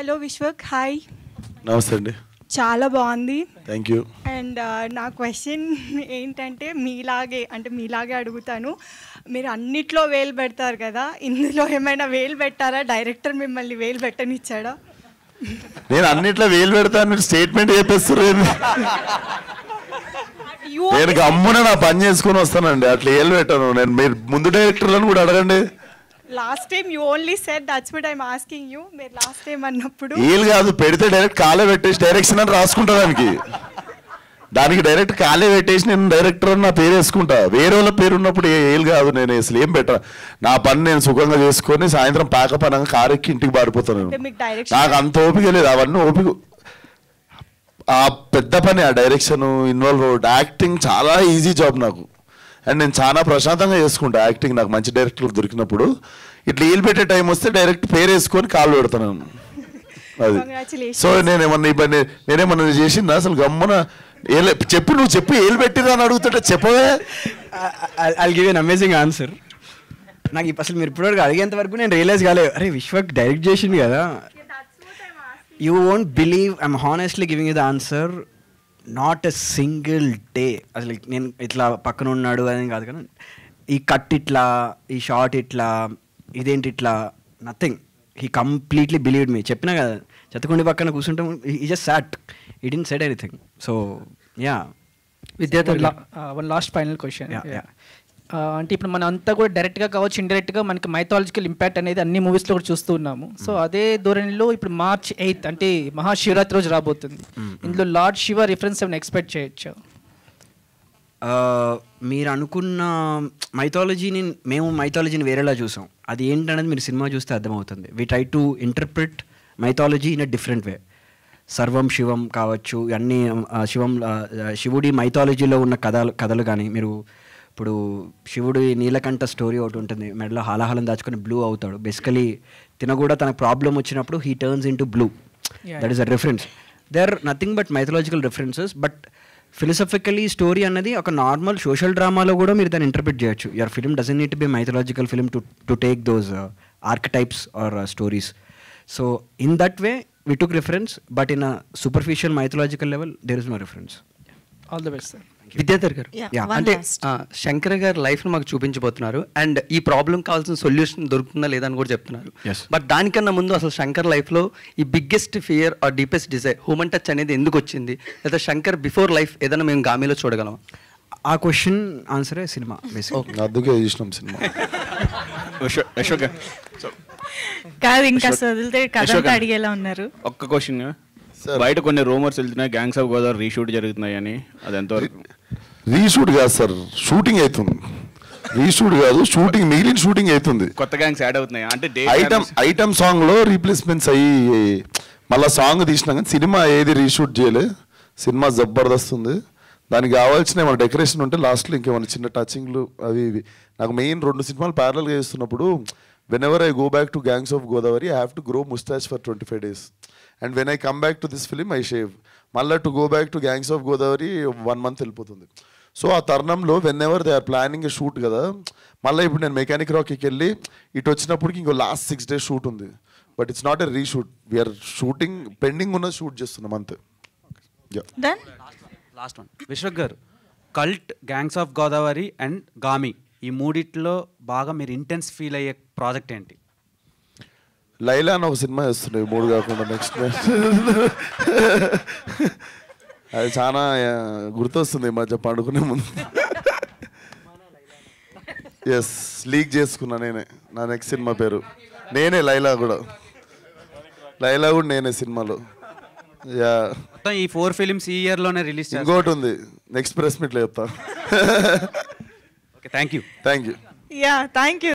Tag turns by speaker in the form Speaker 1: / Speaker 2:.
Speaker 1: Hello Vishwak, hi.
Speaker 2: నమస్తే అండి.
Speaker 1: చాలా బాగుంది.
Speaker 2: Thank you.
Speaker 1: అండ్ నా క్వశ్చన్ ఏంటంటే మీలాగే అడుగుతాను. మీరు అన్నిట్లో వేలు పెడతారు కదా, ఇందులో ఏమైనా వేలు పెట్టారా? డైరెక్టర్ మిమ్మల్ని వేలు పెట్టనిచ్చాడా?
Speaker 2: నేను అన్నిట్లో వేలు పెడతాను స్టేట్మెంట్ చెప్పేస్తారు. నేను గమ్మున నా పని చేసుకుని వస్తానండి, అట్లా వేలు పెట్టాను నేను. మీరు ముందు డైరెక్టర్లను కూడా అడగండి.
Speaker 1: Last time you only said, that's what I'm asking you. మీరు లాస్ట్ టైం అన్నప్పుడు
Speaker 2: ఏలు కాదు, పెడితే డైరెక్ట్ కాలే పెట్టేసి డైరెక్షన్ అని రాసుకుంటా. దానికి డైరెక్ట్ కాలే పెట్టేసి నేను డైరెక్టర్ అని నా పేరు వేసుకుంటా. వేరే వాళ్ళ పేరు ఉన్నప్పుడు ఏలు కాదు, నేను అసలు ఏం పెట్టా. నా పని నేను సుఖంగా చేసుకొని సాయంత్రం పాకపనంగా కారు ఎక్కి ఇంటికి పారిపోతాను. నాకు అంత ఓపిక లేదు, అవన్నీ ఓపిక. ఆ పెద్ద పని, ఆ డైరెక్షన్ ఇన్వాల్వ్ యాక్టింగ్ చాలా ఈజీ జాబ్ నాకు. అండ్ నేను చాలా ప్రశాంతంగా చేసుకుంటా యాక్టింగ్. నాకు మంచి డైరెక్టర్లు దొరికినప్పుడు ఇట్లా ఏలు పెట్టే టైం వస్తే డైరెక్ట్ పేరు వేసుకొని కాళ్ళు పెడతాను అది. సో నేనేమన్నా చేసిందా అసలు? గమ్మున చెప్పు, నువ్వు చెప్పు, ఏలు పెట్టిరా అని అడుగుతుంటే చెప్పవే.
Speaker 3: I'll give you an amazing answer. నాకు అసలు మీరు ఇప్పటివరకు అడిగేంత వరకు నేను రియలైజ్ కాలేదు, అరే విశ్వక్ డైరెక్ట్ చేసింది కదా. You won't believe, I'm honestly giving you the answer. Not a single day అసలు నేను ఇట్లా పక్కన ఉన్నాడు అని కాదు, కానీ ఈ కట్ ఇట్లా, ఈ షార్ట్ ఇట్లా, ఇదేంటి ఇట్లా, నథింగ్. హీ కంప్లీట్లీ బిలీవ్డ్ మీ. చెప్పినా కదా, చెత్తకుండి పక్కన కూర్చుంటాం, ఈ జస్ట్ సాట్, ఈ didn't said anything. So yeah.
Speaker 4: విద్యార్థి, వన్ లాస్ట్ ఫైనల్ క్వశ్చన్. అంటే ఇప్పుడు మనం అంతా కూడా డైరెక్ట్గా కావచ్చు, ఇండైరెక్ట్గా మనకి మైథాలజికల్ ఇంపాక్ట్ అనేది అన్ని మూవీస్లో కూడా చూస్తూ ఉన్నాము. సో అదే ధోరణిలో ఇప్పుడు March 8th అంటే మహాశివరాత్రి రోజు రాబోతుంది. ఇందులో లార్డ్ శివ రిఫరెన్స్ ఏమైనా ఎక్స్పెక్ట్ చేయొచ్చా?
Speaker 3: మీరు అనుకున్న మేము మైథాలజీని వేరేలా చూసాం. అది ఏంటనేది మీరు సినిమా చూస్తే అర్థమవుతుంది. We try to interpret mythology in a different way. సర్వం శివం కావచ్చు, అన్నీ శివుడి మైథాలజీలో ఉన్న కథలు కానీ, మీరు ఇప్పుడు శివుడి నీలకంఠ స్టోరీ ఒకటి ఉంటుంది, మెడలో హాలాహలం దాచుకొని బ్లూ అవుతాడు. బేసికలీ తిన కూడా తనకు ప్రాబ్లం వచ్చినప్పుడు he turns into blue. That is a reference. They are nothing but mythological references. But philosophically story అన్నది ఒక నార్మల్ సోషల్ డ్రామాలో కూడా మీరు దాన్ని ఇంటర్ప్రిట్ చేయొచ్చు. Your film doesn't need to be mythological film to take those archetypes or stories. So in that way we took reference, but in a superficial mythological level there is no reference.
Speaker 4: All the best, sir.
Speaker 5: Vidyadhar గారు, అంటే శంకర్ గారు లైఫ్ను మాకు చూపించబోతున్నారు, and ఈ problem కావాల్సిన solution దొరుకుతుందా లేదా అని కూడా చెప్తున్నారు. బట్ దానికన్నా ముందు అసలు శంకర్ లైఫ్లో ఈ biggest fear or deepest desire human touch అనేది ఎందుకు వచ్చింది, లేదా శంకర్ బిఫోర్ లైఫ్ ఏదైనా మేము గామిలో చూడగలం?
Speaker 3: ఆ క్వశ్చన్ ఆన్సరే సినిమా.
Speaker 2: అందుకే చూసినాం సినిమా.
Speaker 1: కాదు, ఇంకా వదిలితే కథ అడిగేలా ఉన్నారు.
Speaker 6: ఒక్క క్వశ్చన్, బయట కొన్ని రూమర్స్ వెళ్తున్నాయి గ్యాంగ్స్ ఆఫ్ గోదావరి రీషూట్ జరుగుతున్నాయి అని, అది ఎంతవరకు?
Speaker 2: రీషూట్ కాదు సార్, షూటింగ్ అవుతుంది. రీషూట్ కాదు, షూటింగ్, మిగిలిన షూటింగ్ అవుతుంది.
Speaker 6: కొత్త గ్యాంగ్స్ యాడ్ అవుతున్నాయి అంటే
Speaker 2: ఐటమ్ సాంగ్ లో రీప్లేస్మెంట్స్ అయ్యి మళ్ళీ సాంగ్ తీసినా కానీ సినిమా ఏది రీషూట్ చేయలే. సినిమా జబర్దస్త్ ఉంది. దానికి కావాల్సిన ఏమైనా డెకరేషన్ ఉంటే లాస్ట్లో ఇంకేమైనా చిన్న టచింగ్లు అవి ఇవి. నాకు మెయిన్ 2 సినిమాలు ప్యారలల్గా చేస్తున్నప్పుడు whenever I go back to Gangs of Godavari, I have to grow mustache for 25 days. And when I come back to this film, I shave. Malla to go back to Gangs of Godavari, 1 month వెళ్ళిపోతుంది. So ఆ తరుణంలో whenever they are planning a shoot కదా, మళ్ళీ ఇప్పుడు నేను mechanic రాక్కి వెళ్ళి ఇటు వచ్చినప్పటికి ఇంకో లాస్ట్ 6 days షూట్ ఉంది. But it's not a reshoot, we're shooting, pending ఉన్న షూట్ చేస్తున్నాం అంతే.
Speaker 7: లాస్ట్ వన్, విశ్వక్ గారు, cult, gangs of Godavari and Gaami, ఈ మూడిట్లో బాగా మీరు ఇంటెన్స్ ఫీల్ అయ్యే ప్రాజెక్ట్ ఏంటి?
Speaker 2: లైలా అని ఒక సినిమా చేస్తున్నాయి, 3 కాకుండా నెక్స్ట్. అది చాలా గుర్తొస్తుంది ఈ మధ్య పండుకునే ముందు. ఎస్, లీక్ చేసుకున్నా నేనే. నా నెక్స్ట్ సినిమా పేరు నేనే, లైలా కూడా నేనే సినిమాలో. యా,
Speaker 7: ఈ 4 ఫిలిమ్స్ ఈ ఇయర్లోనే రిలీజ్.
Speaker 2: ఇంకోటి ఉంది, నెక్స్ట్ ప్రెస్ మీట్లో చెప్తా.
Speaker 7: Thank you.
Speaker 2: Thank you.
Speaker 1: Yeah, thank you.